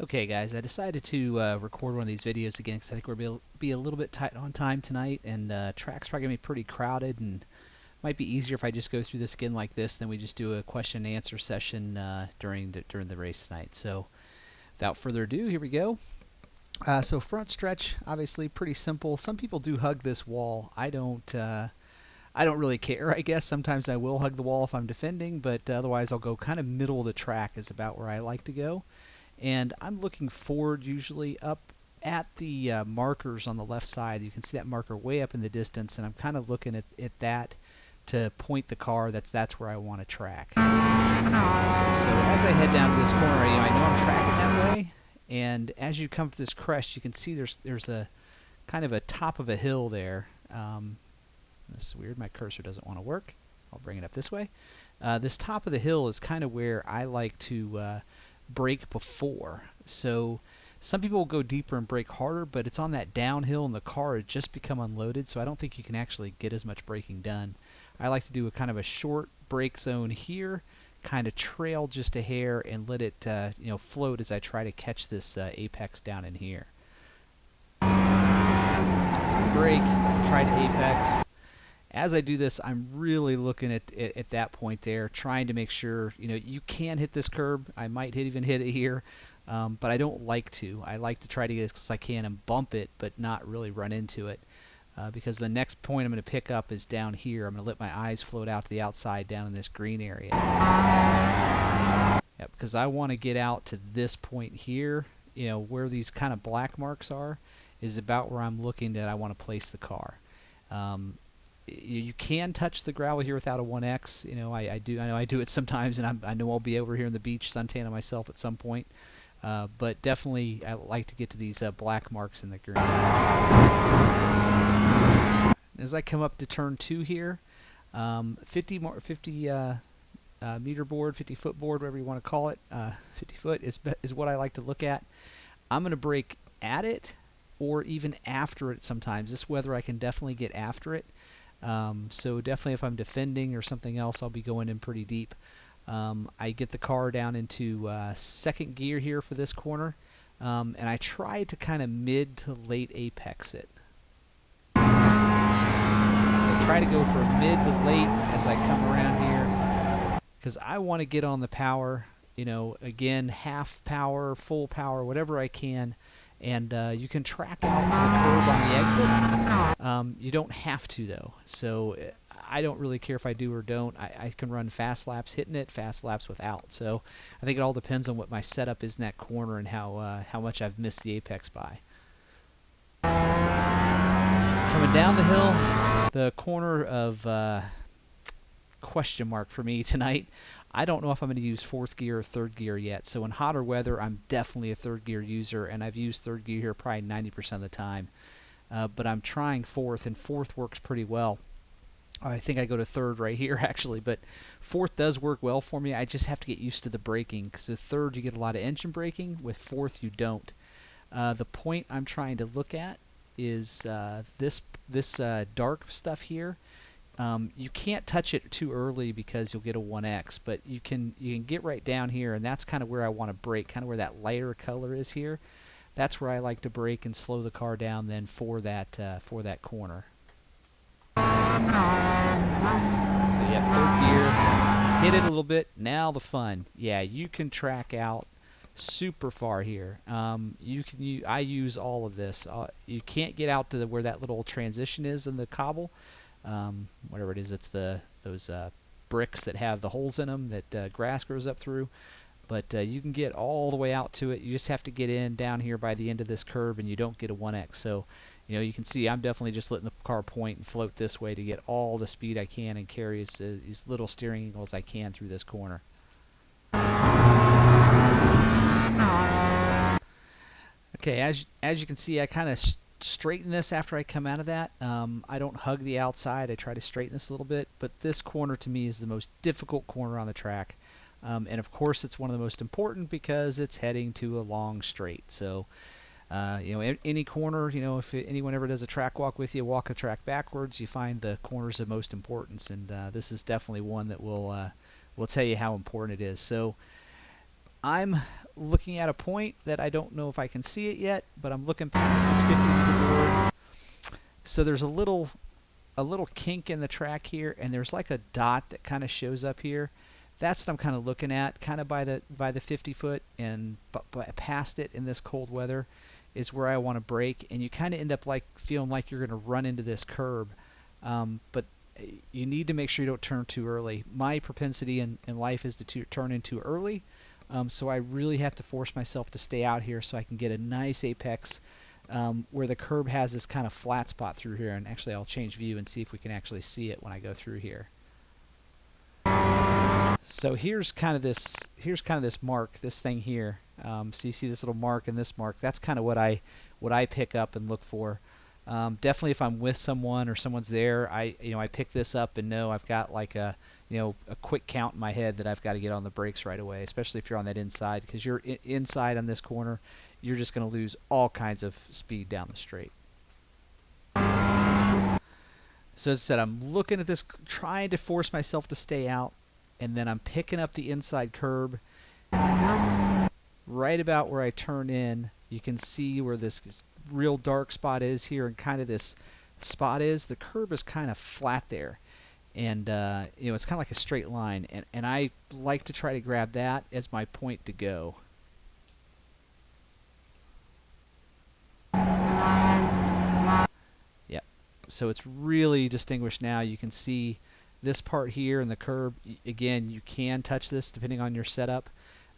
Okay guys, I decided to record one of these videos again because I think we're going to be a little bit tight on time tonight, and track's probably going to be pretty crowded, and might be easier if I just go through this again like this than we just do a question and answer session during the race tonight. So without further ado, here we go. So front stretch, obviously pretty simple. Some people do hug this wall. I don't really care, I guess. Sometimes I will hug the wall if I'm defending, but otherwise I'll go kind of middle of the track is about where I like to go. And I'm looking forward usually up at the markers on the left side. You can see that marker way up in the distance, and I'm kind of looking at that to point the car. That's where I want to track. So as I head down to this corner, I know I'm tracking that way, and as you come to this crest, you can see there's a kind of a top of a hill there. This is weird. My cursor doesn't want to work. I'll bring it up this way. This top of the hill is kind of where I like to brake before. So some people will go deeper and brake harder, but it's on that downhill and the car had just become unloaded, so I don't think you can actually get as much braking done. I like to do a kind of a short brake zone here, kind of trail just a hair and let it float as I try to catch this apex down in here. So brake, try to apex. As I do this, I'm really looking at that point there, trying to make sure, you can hit this curb. I might even hit it here, but I don't like to. I like to try to get as close as I can and bump it, but not really run into it. Because the next point I'm going to pick up is down here. I'm going to let my eyes float out to the outside down in this green area. Yep, because I want to get out to this point here, where these kind of black marks are, is about where I'm looking that I want to place the car. You can touch the gravel here without a 1X. I know I do it sometimes, and I know I'll be over here on the beach suntanning myself at some point. But definitely, I like to get to these black marks in the green. As I come up to turn 2 here, 50 meter board, 50-foot board, whatever you want to call it, 50 foot is what I like to look at. I'm going to brake at it or even after it sometimes. This weather I can definitely get after it. So definitely if I'm defending or something else, I'll be going in pretty deep. I get the car down into second gear here for this corner, and I try to kind of mid to late apex it. So try to go for mid to late as I come around here, because I want to get on the power, again, half power, full power, whatever I can. And you can track out to the curb on the exit. You don't have to, though. So I don't really care if I do or don't. I can run fast laps hitting it, fast laps without. So I think it all depends on what my setup is in that corner and how much I've missed the apex by. Coming down the hill, the corner of question mark for me tonight. I don't know if I'm going to use fourth gear or third gear yet. So in hotter weather, I'm definitely a third gear user, and I've used third gear here probably 90% of the time. But I'm trying fourth, and fourth works pretty well. I think I go to third right here, actually, but fourth does work well for me. I just have to get used to the braking, because with third you get a lot of engine braking. With fourth you don't. The point I'm trying to look at is this dark stuff here. You can't touch it too early because you'll get a 1X, but you can get right down here, and that's kind of where I want to brake, kind of where that lighter color is here. That's where I like to brake and slow the car down then for that corner. So yeah, third gear, hit it a little bit. Now the fun. Yeah, you can track out super far here. I use all of this. You can't get out to where that little transition is in the cobble. Whatever it is, it's those bricks that have the holes in them that grass grows up through. But you can get all the way out to it. You just have to get in down here by the end of this curve, and you don't get a 1X. So, you can see I'm definitely just letting the car point and float this way to get all the speed I can and carry as little steering angle as I can through this corner. Okay, as you can see, I kind of straighten this after I come out of that. I don't hug the outside. I try to straighten this a little bit, but this corner to me is the most difficult corner on the track. And of course it's one of the most important because it's heading to a long straight. So any corner, if anyone ever does a track walk with you, walk the track backwards, you find the corners of most importance, and this is definitely one that will tell you how important it is. So I'm looking at a point that I don't know if I can see it yet, but I'm looking past this 50-meter board. So there's a little kink in the track here, and there's like a dot that kind of shows up here. That's what I'm kind of looking at, kind of by the 50-foot, and past it in this cold weather is where I want to brake, and you kind of end up like feeling like you're going to run into this curb. But you need to make sure you don't turn too early. My propensity in life is to turn in too early, so I really have to force myself to stay out here so I can get a nice apex where the curb has this kind of flat spot through here. And actually, I'll change view and see if we can actually see it when I go through here. So here's kind of this mark, this thing here. So you see this little mark and this mark. That's kind of what I pick up and look for. Definitely, if I'm with someone or someone's there, I pick this up and know I've got like a quick count in my head that I've got to get on the brakes right away. Especially if you're on that inside, because you're inside on this corner, you're just going to lose all kinds of speed down the straight. So as I said, I'm looking at this, trying to force myself to stay out, and then I'm picking up the inside curb. Right about where I turn in, you can see where this real dark spot is here, and kind of this spot is. The curb is kind of flat there, and it's kind of like a straight line, and I like to try to grab that as my point to go. Yep. So it's really distinguished now. You can see this part here in the curb. Again, you can touch this depending on your setup.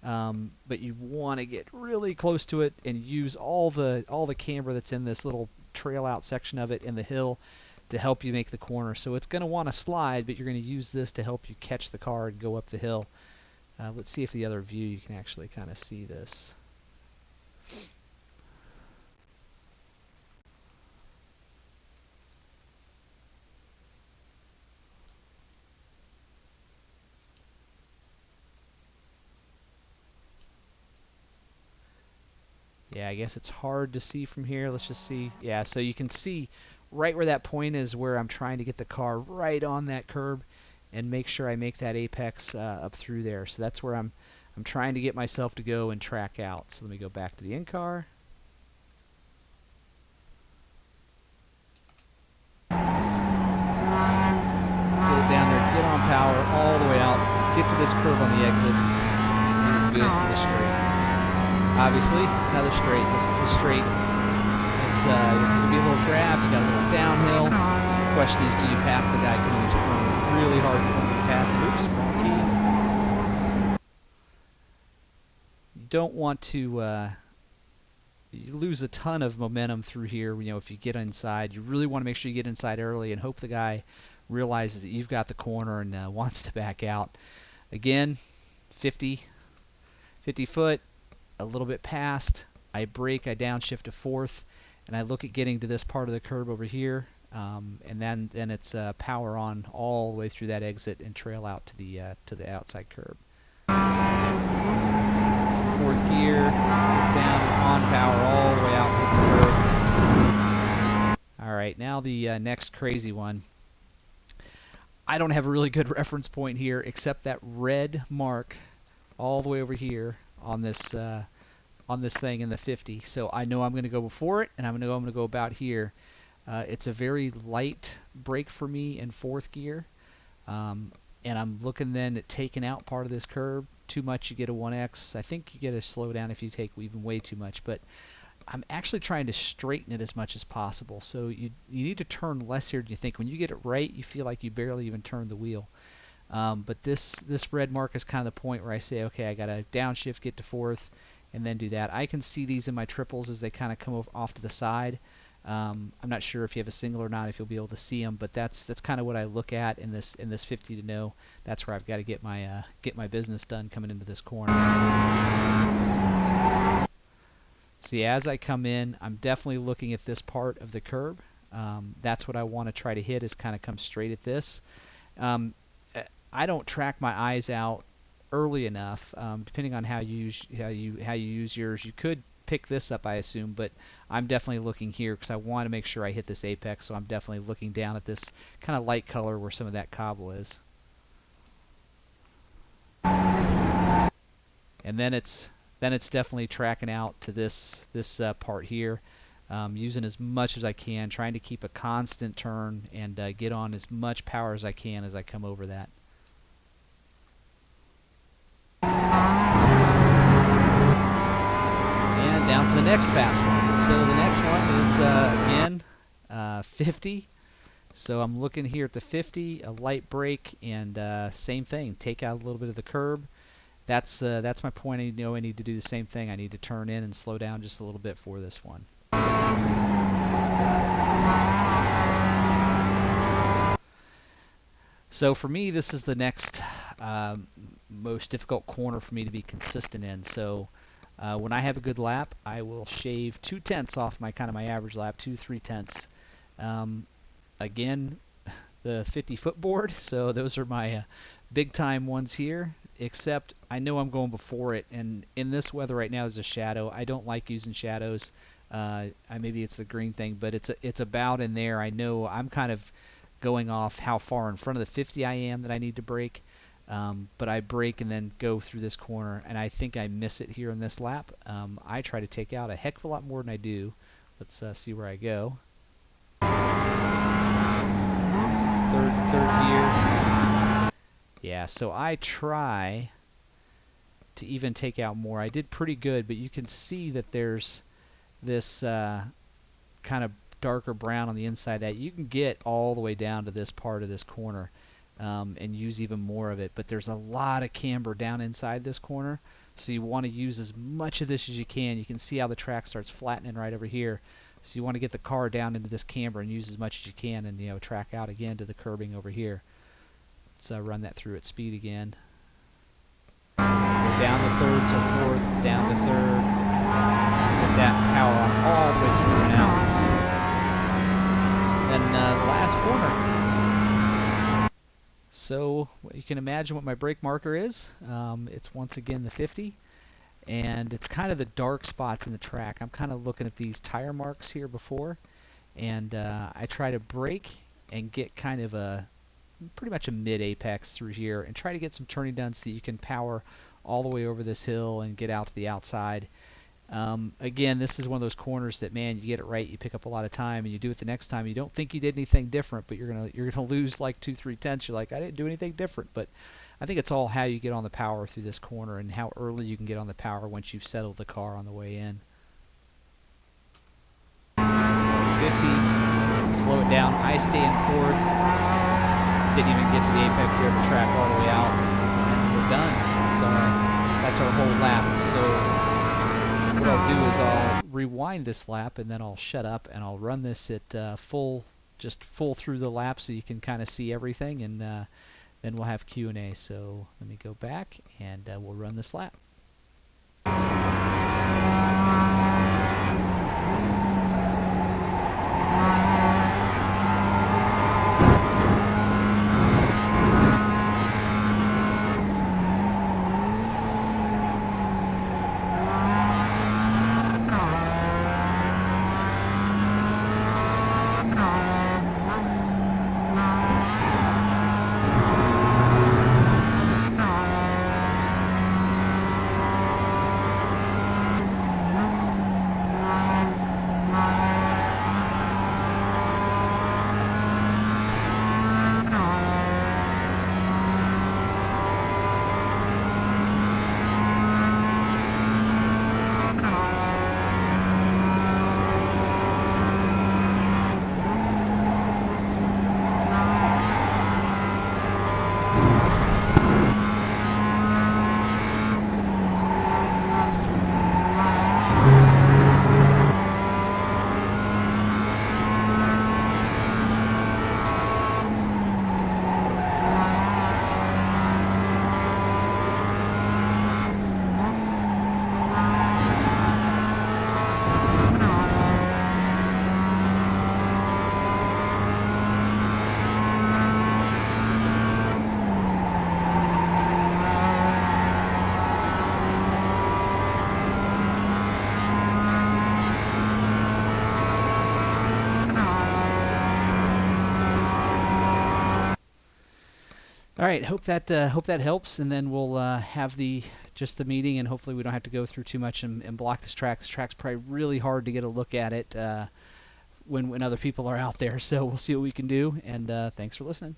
But you want to get really close to it and use all the camber that's in this little trail out section of it in the hill to help you make the corner. So it's going to want to slide, but you're going to use this to help you catch the car and go up the hill. Let's see if the other view you can actually kind of see this. Yeah, I guess it's hard to see from here. Let's just see. Yeah, so you can see right where that point is where I'm trying to get the car right on that curb and make sure I make that apex up through there. So that's where I'm trying to get myself to go and track out. So let me go back to the in-car. Get it down there, get on power all the way out, get to this curve on the exit, and you're good for the straight. Obviously, another straight. This is a straight. It's going to be a little draft. You got a little downhill. The question is, do you pass the guy coming this corner? Really hard to pass. Oops, wrong key. You don't want to you lose a ton of momentum through here. If you get inside, you really want to make sure you get inside early and hope the guy realizes that you've got the corner and wants to back out. Again, 50 foot. A little bit past, I brake, I downshift to fourth, and I look at getting to this part of the curb over here, and then it's power on all the way through that exit and trail out to the outside curb. So fourth gear, down on power all the way out to the curb. All right, now the next crazy one. I don't have a really good reference point here except that red mark all the way over here on this thing in the 50. So I know I'm going to go before it, and I'm going to go about here. It's a very light brake for me in fourth gear, and I'm looking then at taking out part of this curb. Too much, you get a 1X. I think you get a slowdown if you take even way too much, but I'm actually trying to straighten it as much as possible. So you need to turn less here than you think. When you get it right, you feel like you barely even turned the wheel. But this red mark is kind of the point where I say, okay, I got to downshift, get to fourth, and then do that. I can see these in my triples as they kind of come off to the side. I'm not sure if you have a single or not, if you'll be able to see them, but that's kind of what I look at in this 50 to know that's where I've got to get my business done coming into this corner. See, as I come in, I'm definitely looking at this part of the curb. That's what I want to try to hit, is kind of come straight at this. I don't track my eyes out early enough. Depending on how you use yours, you could pick this up, I assume, but I'm definitely looking here because I want to make sure I hit this apex. So I'm definitely looking down at this kind of light color where some of that cobble is. And then it's then it's definitely tracking out to this part here. Using as much as I can, trying to keep a constant turn and get on as much power as I can as I come over that. And down for the next fast one. So the next one is again 50. So I'm looking here at the 50, a light brake, and same thing. Take out a little bit of the curb. That's my point. I know I need to do the same thing. I need to turn in and slow down just a little bit for this one. So for me, this is the next most difficult corner for me to be consistent in. So when I have a good lap, I will shave 2/10 off my my average lap, 2-3 tenths. Again, the 50-foot board. So those are my big time ones here. Except I know I'm going before it, and in this weather right now there's a shadow. I don't like using shadows. Maybe it's the green thing, but it's about in there. I know I'm kind of going off how far in front of the 50 I am that I need to brake. But I brake and then go through this corner, and I think I miss it here in this lap. I try to take out a heck of a lot more than I do. Let's see where I go. Third gear. Yeah, so I try to even take out more. I did pretty good, but you can see that there's this kind of darker brown on the inside that you can get all the way down to this part of this corner and use even more of it. But there's a lot of camber down inside this corner, so you want to use as much of this as you can. You can see how the track starts flattening right over here. So you want to get the car down into this camber and use as much as you can, and track out again to the curbing over here. Let's run that through at speed again. Go down to third, so fourth, down to third. Get that power on all the way through and out. Then the last corner. So you can imagine what my brake marker is. It's once again the 50. And it's kind of the dark spots in the track. I'm kind of looking at these tire marks here before, and I try to brake and get kind of pretty much a mid-apex through here and try to get some turning done so that you can power all the way over this hill and get out to the outside. Again, this is one of those corners that, man, you get it right, you pick up a lot of time, and you do it the next time. You don't think you did anything different, but you're gonna lose like 2-3 tenths. You're like, I didn't do anything different, but I think it's all how you get on the power through this corner and how early you can get on the power once you've settled the car on the way in. 50, slow it down. I stay in fourth. Didn't even get to the apex here of the track all the way out, and we're done. So that's our whole lap. So what I'll do is I'll rewind this lap, and then I'll shut up and I'll run this at full through the lap so you can kind of see everything, and then we'll have Q&A. So let me go back and we'll run this lap. All right, hope that helps, and then we'll have the just the meeting, and hopefully we don't have to go through too much and block this track. This track's probably really hard to get a look at it when other people are out there. So we'll see what we can do, and thanks for listening.